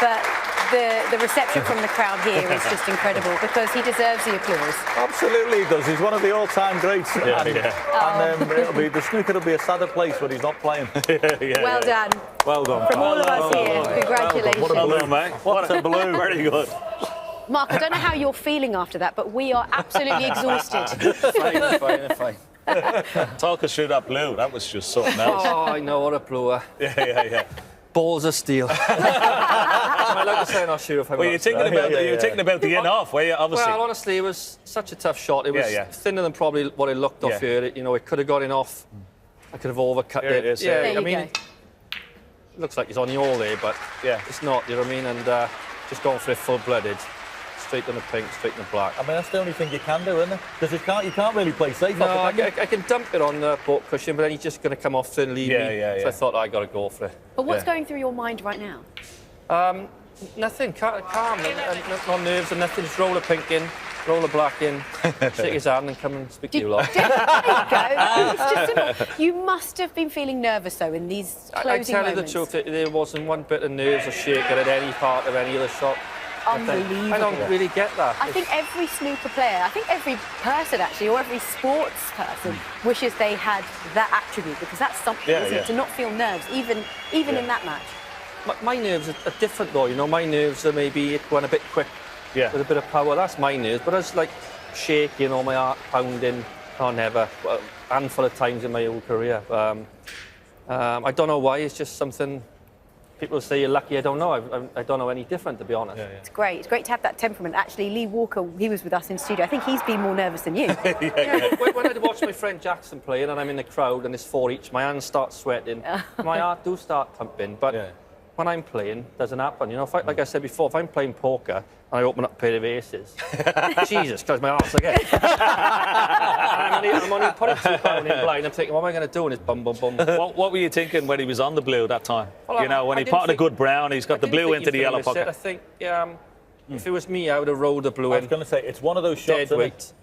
but the reception from the crowd here is just incredible because he deserves the applause. Absolutely he does. He's one of the all-time greats. Yeah, And the snooker will be a sadder place when he's not playing. Well done. Well done. From all of us here, congratulations. What a balloon, mate. What a balloon. Very good. Mark, I don't know how you're feeling after that, but we are absolutely exhausted. Fine. Talk us through that blue. That was just something else. Oh, I know what a blower. Yeah. Balls of steel. I like to say, not sure if I'm. Well, you're thinking about the in-off, were you? Obviously. Well, honestly, it was such a tough shot. It was thinner than probably what it looked off here. You know, it could have got in off. I could have overcut Here it is. Yeah, There you I mean, go. it looks like he's on the all there, but it's not. You know what I mean? And just going for it full-blooded. Straight on the pink, straight on the black. I mean, that's the only thing you can do, isn't it? Because you can't really play safe. No, off it, I can dump it on the boat cushion, but then he's just going to come off and leave me. So I thought I got to go for it. But what's going through your mind right now? Nothing, calm, and no nerves and nothing. Just roll the pink in, roll the black in, shake his hand and come and speak to you lot. There you go. It's just simple. You must have been feeling nervous, though, in these closing I tell moments. you the truth, there wasn't one bit of nerves or shaking at any part of any of the shot. Unbelievable. I don't really get that. I think every snooker player, I think every person actually, or every sports person, wishes they had that attribute because that's something, isn't it? To not feel nerves, even in that match. My nerves are different though, you know. My nerves are maybe going a bit quick with a bit of power. That's my nerves, but I was like shaking or my heart pounding. Oh, never. Well, a handful of times in my whole career. I don't know why. It's just something. People say you're lucky. I don't know. I don't know any different, to be honest. It's great. It's great to have that temperament. Actually, Lee Walker, he was with us in studio. I think he's been more nervous than you. When I watch my friend Jackson playing and I'm in the crowd and it's 4 each, my hands start sweating. My heart do start pumping. But when I'm playing, it doesn't happen. You know, like I said before, if I'm playing poker and I open up a pair of aces, Jesus Christ, my heart's again. I'm only putting £2 in blind. I'm thinking, what am I going to do? And it's bum, bum, bum. What were you thinking when he was on the blue that time? Well, you know, when he potted a good brown, he's got the blue into the yellow pocket. I think, if it was me, I would have rolled the blue in. I was going to say, it's one of those shots, dead weight.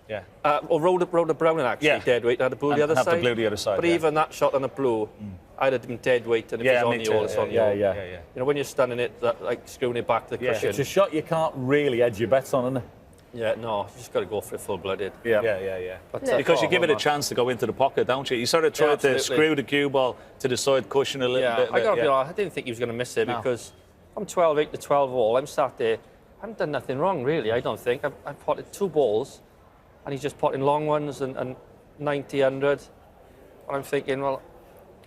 Or rolled the brown in, actually, dead weight. I had the blue the other side. The blue the other side. But even that shot on the blue, I'd have been dead weight, and if it's on the all, it's on the all. Yeah. You know, when you're stunning it, like screwing it back to the cushion. It's a shot you can't really edge your bets on, isn't it? Yeah, no, you just got to go for it full-blooded. Yeah. But, because you give it a chance to go into the pocket, don't you? You sort of try to screw the cue ball to the side cushion a little bit. I got to be honest, I didn't think he was going to miss it because I'm 12-8 to 12 all. I'm sat there. I haven't done nothing wrong, really, I don't think. I've potted 2 balls, and he's just potting long ones and 90, 100. And I'm thinking, well,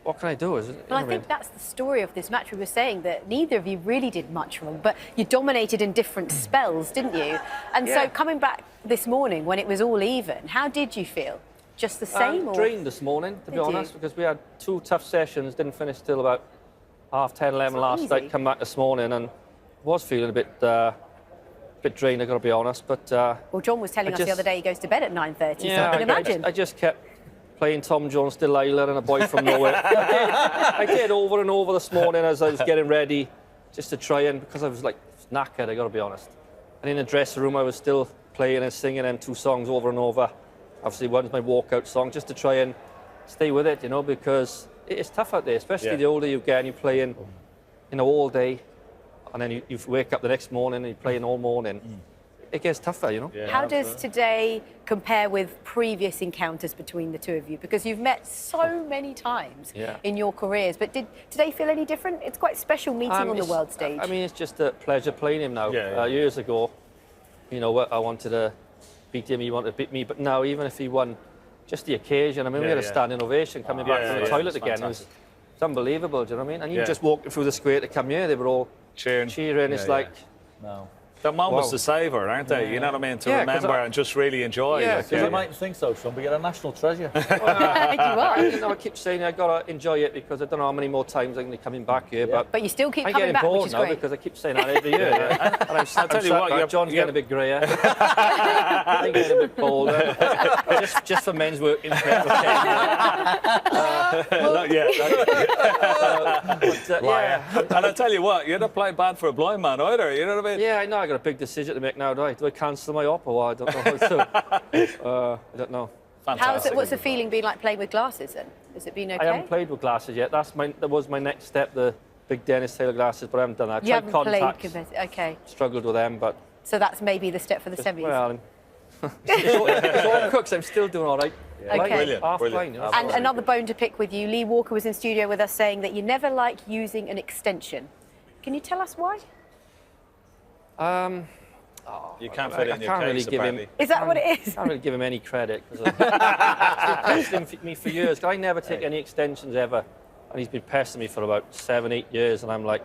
what can I do? Well, I think that's the story of this match. We were saying that neither of you really did much wrong, but you dominated in different spells, didn't you? And so coming back this morning when it was all even, how did you feel? Just the same? Or? Drained this morning, to be honest, because we had 2 tough sessions, didn't finish till about 10:30, 11 last night, come back this morning and was feeling a bit drained, I've got to be honest. But well, John was telling us the other day he goes to bed at 9:30, so I can imagine. I just kept playing Tom Jones, Delilah and A Boy From Nowhere. I did over and over this morning as I was getting ready, just to try and, because I was like knackered, I got to be honest. And in the dressing room, I was still playing and singing them 2 songs over and over. Obviously, one's my walkout song, just to try and stay with it, you know, because it is tough out there, especially the older you get and you're playing, you know, all day. And then you wake up the next morning and you're playing all morning. It gets tougher, you know. How does today compare with previous encounters between the two of you? Because you've met so many times in your careers, but did today feel any different? It's quite a special meeting on the world stage. I mean, it's just a pleasure playing him now. Years ago, you know, I wanted to beat him, he wanted to beat me, but now, even if he won, just the occasion, I mean, we had a standing ovation coming back from the toilet again. It's unbelievable, do you know what I mean? And even just walking through the square to come here, they were all cheering. It's like... No. They're moments to savour, aren't they? You know what I mean? To remember and just really enjoy. You might think so, son, but you're a national treasure. You are. You know, I keep saying I've got to enjoy it because I don't know how many more times I'm going to be coming back here. But you still keep I'm coming getting back, bored which is now great. because I keep saying that every year. And I'll tell you what, John's getting a bit greyer. I'm getting a bit bolder. just for men's work in Not yet. And I tell you what, you're not playing bad for a blind man either. You know what I mean? Yeah, I know. I got a big decision to make now. Do I cancel my op or what? I don't know how to. I don't know. Fantastic. What's the feeling being like playing with glasses then? Has it been okay? I haven't played with glasses yet. That was my next step, the big Dennis Taylor glasses, but I haven't done that. I You tried haven't played contacts, competitive. Okay. struggled with them, but So that's maybe the step for the semis. well, it's all cooks. I'm still doing all right. Okay. Brilliant, Half brilliant. line, you know. And another bone to pick with you. Lee Walker was in studio with us saying that you never like using an extension. Can you tell us why? You can't fit it in your can't really case, give him. apparently. Is that what it is? I can't really give him any credit because he's been pestering me for years. 'Cause I never take any extensions ever, and he's been pestering me for about 7, 8 years, and I'm like,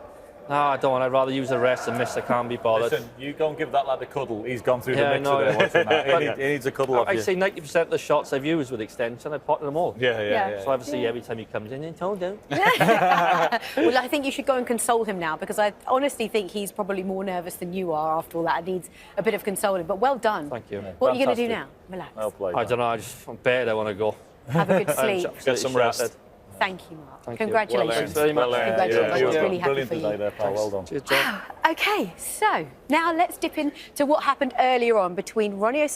no, I don't want. I'd rather use the rest and miss. I can't be bothered. Listen, you go and give that lad a cuddle. He's gone through Yeah, I the mixer know. there watching that. He needs a cuddle off I'd you. say 90% of the shots I've used with extension, I pot them all. Yeah. So obviously every time he comes in, told him. Well, I think you should go and console him now because I honestly think he's probably more nervous than you are after all that. It needs a bit of consoling. But well done. Thank you. What are you going to do now? Fantastic. Relax. Well played. I don't know. I'm bed. I want to go. Have a good sleep. Get some rest. Thank you, Mark. Thank you. Congratulations. Thanks very much. Congratulations. Yeah, I'm really happy brilliant for today you. there, pal. Well done. Cheers, John. Okay, so now let's dip into what happened earlier on between Ronnie O'Sullivan